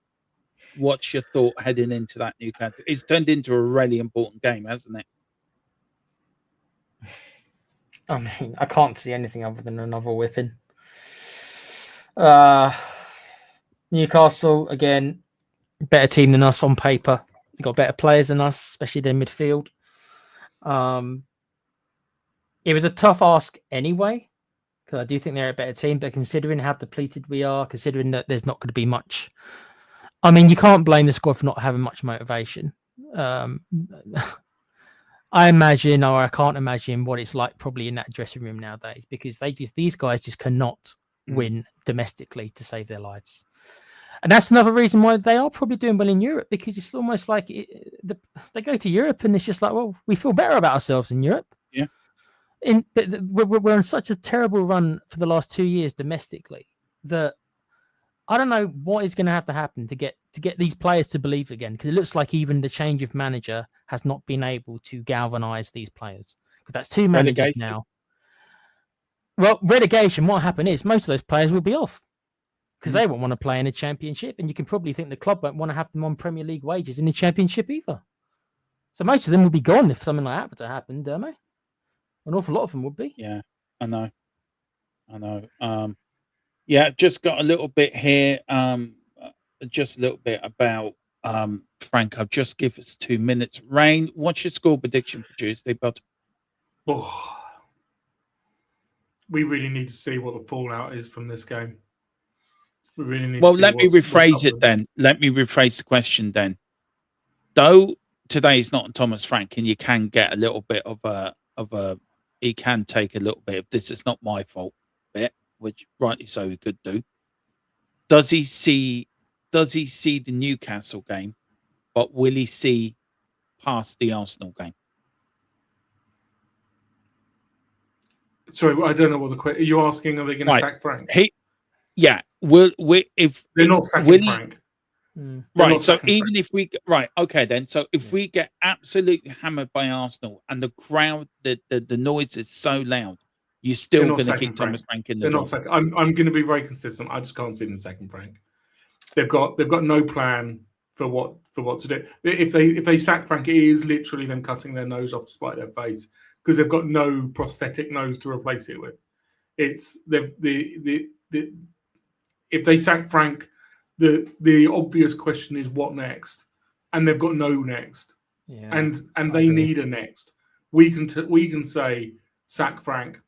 B: What's your thought heading into that Newcastle? It's turned into a really important game, hasn't it?
D: I mean, I can't see anything other than another whipping. Newcastle, again, better team than us on paper. They've got better players than us, especially their midfield. It was a tough ask anyway, because I do think they're a better team, but considering how depleted we are, considering that there's not going to be much... I mean, you can't blame the squad for not having much motivation. I imagine, or I can't imagine what it's like probably in that dressing room nowadays, because these guys just cannot win domestically to save their lives. And that's another reason why they are probably doing well in Europe, because it's almost like they go to Europe and it's just like, well, we feel better about ourselves in Europe.
B: Yeah.
D: We're on such a terrible run for the last 2 years domestically that I don't know what is going to have to happen to get these players to believe again, because it looks like even the change of manager has not been able to galvanize these players, because that's two managers now. Well, relegation, what happened is most of those players will be off because they won't want to play in a championship, and you can probably think the club won't want to have them on Premier League wages in the championship either. So most of them will be gone if something like that were to happen, don't they? An awful lot of them would be.
B: Yeah, I know. Yeah, just got a little bit here. Just a little bit about Frank. I'll just give us 2 minutes. Rain, what's your score prediction for Tuesday, bud?
C: Oh, we really need to see what the fallout is from this game. We really need.
B: Well,
C: to see
B: let me rephrase it then. Let me rephrase the question then. Though today is not Thomas Frank, and you can get a little bit of a. He can take a little bit of this. It's not my fault bit, which rightly so he could do. Does he see the Newcastle game, but will he see past the Arsenal game?
C: Sorry, I don't know what the question. Are you asking? Are they going to sack Frank?
B: If
C: they're not sacking Frank.
B: Right. So even if we if we get absolutely hammered by Arsenal and the crowd, the noise is so loud, you're still going to keep Thomas Frank in the job.
C: I'm going to be very consistent. I just can't see them second Frank. They've got no plan for what to do. If they sack Frank, it is literally them cutting their nose off to spite their face, because they've got no prosthetic nose to replace it with. It's the if they sack Frank, the obvious question is what next, and they've got no next,
D: Yeah,
C: and
D: I
C: they
D: agree.
C: need a next. We can say sack Frank,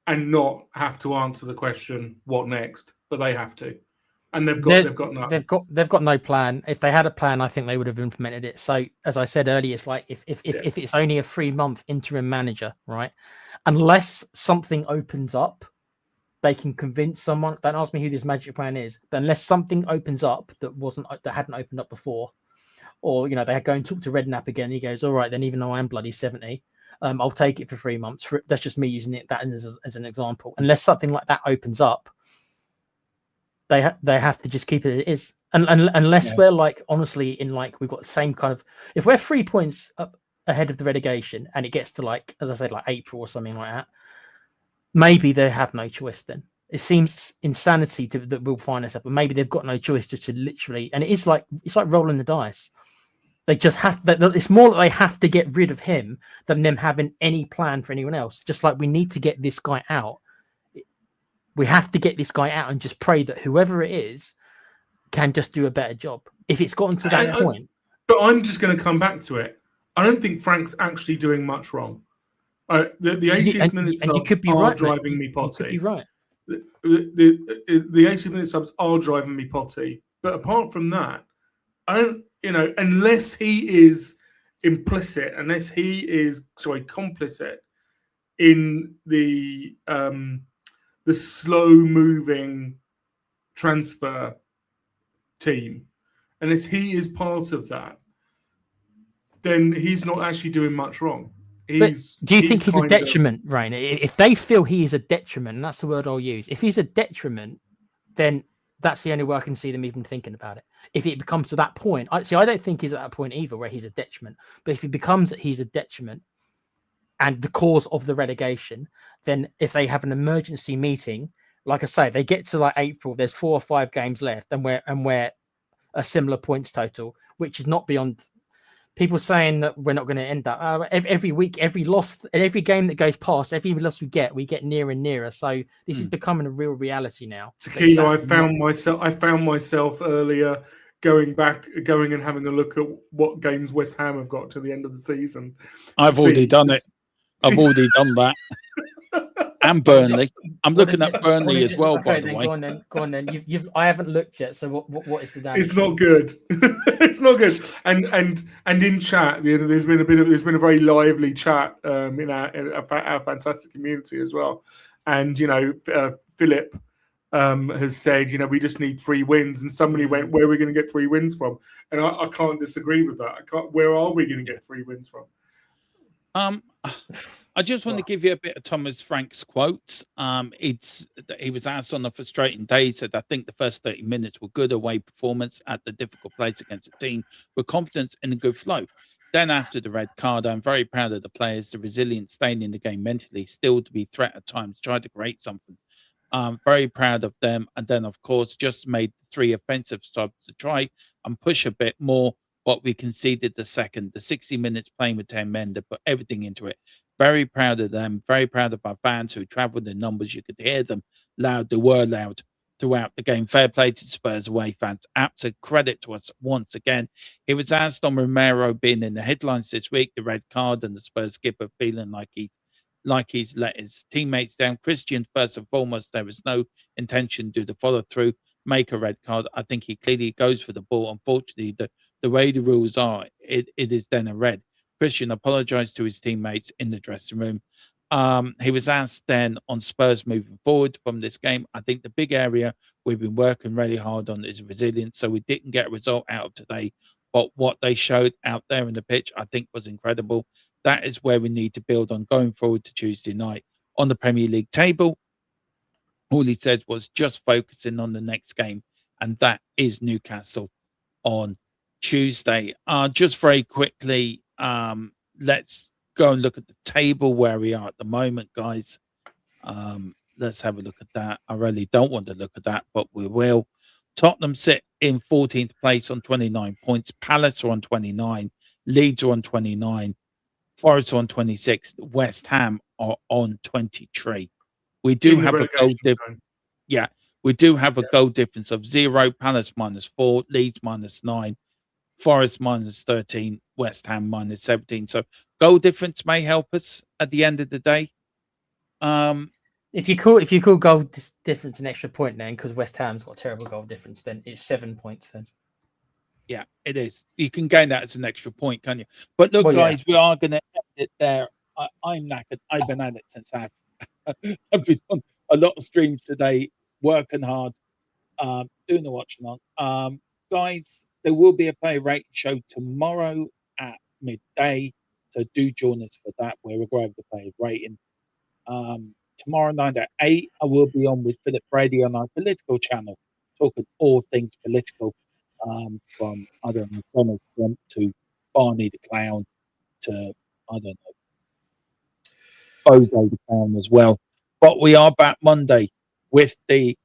C: and not have to answer the question what next, but they have to, and they've got nothing.
D: They've got no plan. If they had a plan, I think they would have implemented it. So as I said earlier, it's like if it's only a 3-month interim manager, right? Unless something opens up, they can convince someone. Don't ask me who this magic plan is, but unless something opens up that hadn't opened up before, or they go and talk to Redknapp again, he goes, all right, then even though I'm bloody 70, I'll take it for 3 months. That's just me using that as an example. Unless something like that opens up, they have to just keep it as it is. And unless we're like, honestly, we've got the same kind of, if we're 3 points up ahead of the relegation and it gets to like, as I said, like April or something like that, maybe they have no choice then. It seems insanity that we'll find us up, but maybe they've got no choice just to literally, and it's like rolling the dice. They just have it's more that they have to get rid of him than them having any plan for anyone else. Just like we need to get this guy out. We have to get this guy out and just pray that whoever it is can just do a better job. If it's gotten to that point.
C: But I'm just going to come back to it. I don't think Frank's actually doing much wrong. The 80th minute subs are driving me potty.
D: You could be right.
C: The 80th minute subs are driving me potty. But apart from that, I don't, unless he is complicit in the slow moving transfer team, unless he is part of that, then he's not actually doing much wrong.
D: Do you think he's a detriment, Rain? If they feel he is a detriment, and that's the word I'll use, if he's a detriment, then that's the only way I can see them even thinking about it. If it becomes to that point, I don't think he's at that point either where he's a detriment. But if it becomes that he's a detriment and the cause of the relegation, then if they have an emergency meeting, like I say, they get to like April, there's 4 or 5 games left, and we're a similar points total, which is not beyond people saying that we're not going to end up every week, every loss, and every game that goes past, every loss we get nearer and nearer. So this is becoming a real reality now.
C: Taquillo, I found myself earlier going and having a look at what games West Ham have got to the end of the season.
B: I've already done it. I've already done that. And Burnley. I'm looking at Burnley as well, by the way.
D: Go on then. I haven't looked yet. So what is the damage?
C: It's not good. It's not good. And in chat, there's been a very lively chat in our fantastic community as well. And Philip has said, we just need 3 wins. And somebody went, where are we going to get 3 wins from? And I can't disagree with that. Where are we going to get 3 wins from?
B: I just want to give you a bit of Thomas Frank's quotes. He was asked on a frustrating day. He said, I think the first 30 minutes were good away performance at the difficult place against a team with confidence in a good flow. Then after the red card, I'm very proud of the players, the resilience, staying in the game mentally, still to be threat at times, try to create something. Very proud of them. And then, of course, just made 3 offensive stops to try and push a bit more. What we conceded the 60 minutes playing with 10 men, they put everything into it. Very proud of them. Very proud of our fans who travelled in numbers. You could hear them loud. They were loud throughout the game. Fair play to Spurs away fans. Absolute credit to us once again. He was asked on Romero being in the headlines this week, the red card, and the Spurs skipper feeling like he's let his teammates down. Christian, first and foremost, there was no intention to do the follow through, make a red card. I think he clearly goes for the ball. Unfortunately, the way the rules are, it is then a red. Christian apologised to his teammates in the dressing room. He was asked then on Spurs moving forward from this game. I think the big area we've been working really hard on is resilience. So we didn't get a result out of today, but what they showed out there in the pitch, I think was incredible. That is where we need to build on going forward to Tuesday night. On the Premier League table, all he said was just focusing on the next game, and that is Newcastle on Tuesday. Just very quickly, let's go and look at the table where we are at the moment, guys. Let's have a look at that. I really don't want to look at that, but we will. Tottenham sit in 14th place on 29 points. Palace are on 29. Leeds are on 29. Forest are on 26. West Ham are on 23. We do
C: In the
B: have a goal
C: relegation
B: difference.
C: zone.
B: Yeah, we do have a goal difference of 0, Palace -4, Leeds -9, Forest -13, West Ham -17. So goal difference may help us at the end of the day.
D: If you call goal difference an extra point, then because West Ham's got a terrible goal difference, then it's 7 points. Then
B: Yeah, it is. You can gain that as an extra point, can you? But look,
D: Well, yeah.
B: guys, we are going to end it there. I'm knackered. I've been at it since I've been on a lot of streams today, working hard, doing the watch along. Guys, there will be a play rating show tomorrow at midday. So do join us for that, where we'll go over the play rating. Tomorrow night at 8, I will be on with Philip Brady on our political channel, talking all things political, from, I don't know, Donald Trump to Barney the Clown to, I don't know, Bozo the Clown as well. But we are back Monday with the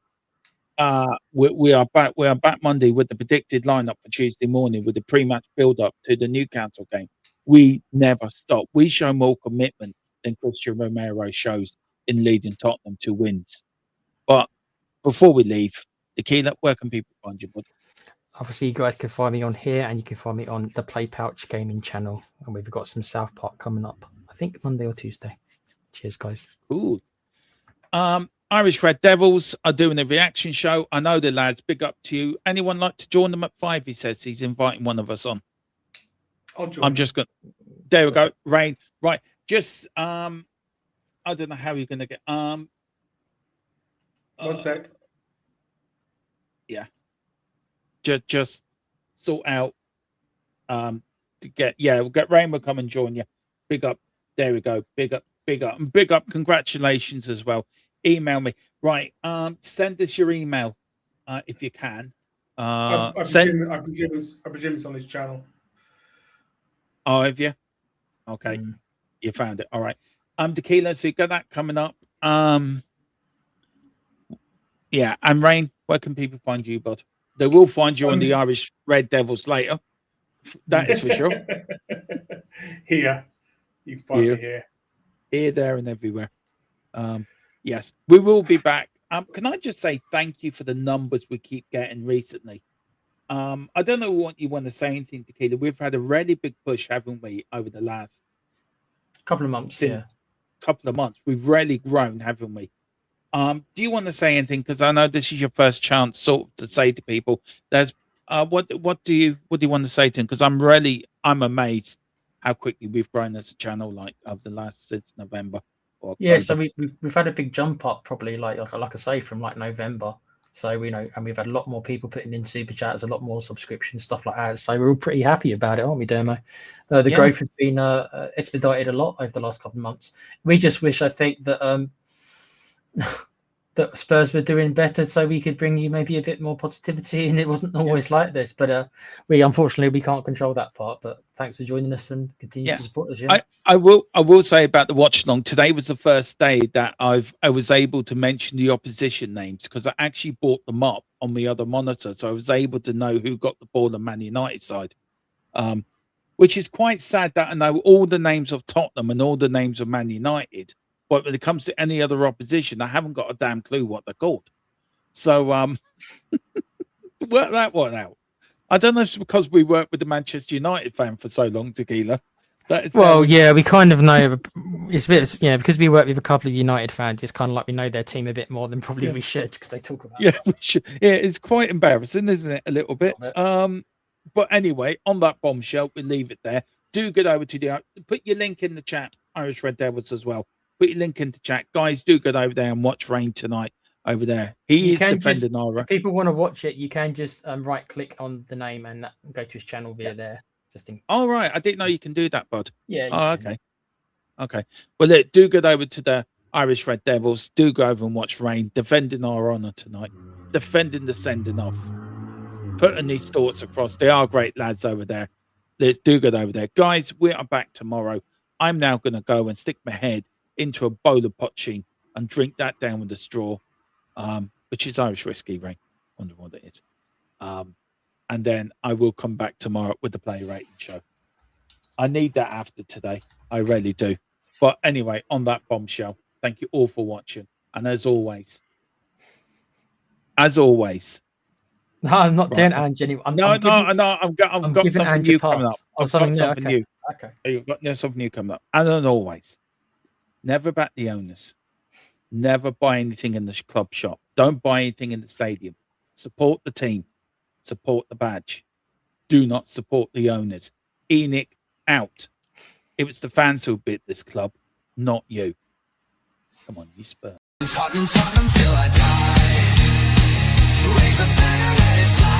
B: we are back Monday with the predicted lineup for Tuesday morning with the pre-match build-up to the Newcastle game. We never stop. We show more commitment than Christian Romero shows in leading Tottenham to wins. But before we leave, Tequila, where can people find you, bud?
D: obviously you guys can find me on here, and you can find me on the Play Pouch Gaming channel, and we've got some South Park coming up. I think Monday or Tuesday. Cheers, guys.
B: Ooh. Irish Red Devils are doing a reaction show. I know the lads. Big up to you. Anyone like to join them at 5? He says he's inviting one of us on.
C: I'll join.
B: I'm just going. There we go. Rain. Right. Just I don't know how you're going to get.
C: 1 sec.
B: Yeah. Just sort out. To get. Yeah, we'll get Rain. Will come and join you. Big up. There we go. Big up. Big up. And big up. Congratulations as well. Email me. Right. Send us your email if you can.
C: I presume it's on his channel.
B: Oh, have you? Okay. You found it. All right. Tequila, so you got that coming up. Yeah, and Rain, where can people find you, bud? They will find you on the Irish Red Devils later. That is for sure.
C: Here. You can find me here.
B: Here, there, and everywhere. Yes, we will be back. Can I just say thank you for the numbers we keep getting recently? I don't know what you want to say anything, Tequila. We've had a really big push, haven't we, over the last
D: Couple of months.
B: couple of months. We've really grown, haven't we? Do you want to say anything? Because I know this is your first chance, sort of, to say to people. There's what do you want to say to them? Because I'm amazed how quickly we've grown as a channel, like over the last since November.
D: Yeah, so we've had a big jump up, probably like I say, from like November. So and we've had a lot more people putting in super chats, a lot more subscriptions, stuff like that. So we're all pretty happy about it, aren't we, Dermo? The growth has been expedited a lot over the last couple of months. We just wish, I think, that that Spurs were doing better, so we could bring you maybe a bit more positivity, and it wasn't always like this. But we can't control that part. But thanks for joining us and continue to support us.
B: I will say about the watch along. Today was the first day that I was able to mention the opposition names, because I actually brought them up on the other monitor, so I was able to know who got the ball on Man United side, which is quite sad that I know all the names of Tottenham and all the names of Man United. But when it comes to any other opposition, I haven't got a damn clue what they're called. So work that one out. I don't know if it's because we worked with the Manchester United fan for so long, Tequila.
D: We kind of know. It's a bit, because we work with a couple of United fans. It's kind of like we know their team a bit more than probably we should, because they talk about.
B: Yeah, we should. Yeah, it's quite embarrassing, isn't it? A little bit. But anyway, on that bombshell, we leave it there. Do get over to put your link in the chat, Irish Red Devils as well. Put your link into chat, guys. Do get over there and watch Rain tonight over there. He is defending Nara.
D: If people want to watch it, you can just right click on the name and go to his channel via there.
B: Oh, right. I didn't know you can do that, bud.
D: Yeah.
B: Okay. Well, do get over to the Irish Red Devils. Do go over and watch Rain defending our honour tonight, defending the sending off, putting these thoughts across. They are great lads over there. Let's do get over there, guys. We are back tomorrow. I'm now going to go and stick my head into a bowl of poaching and drink that down with a straw, which is Irish whiskey, Rain. Wonder what it is. And then I will come back tomorrow with the play rating show. I need that after today. I really do. But anyway, on that bombshell, thank you all for watching. And as always,
D: No, I'm not
B: Right.
D: doing Ange anymore.
B: I've got
D: giving
B: something
D: Ange
B: new
D: a pass.
B: coming up.
D: Oh,
B: I've
D: something
B: got
D: new.
B: something
D: Okay.
B: new.
D: Okay.
B: You've got something new coming up. And as always, never back the owners. Never buy anything in the club shop. Don't buy anything in the stadium. Support the team. Support the badge. Do not support the owners. ENIC out. It was the fans who built this club, not you. Come on, you Spurs.
A: Tottenham till I die. Raise a banner, let it fly.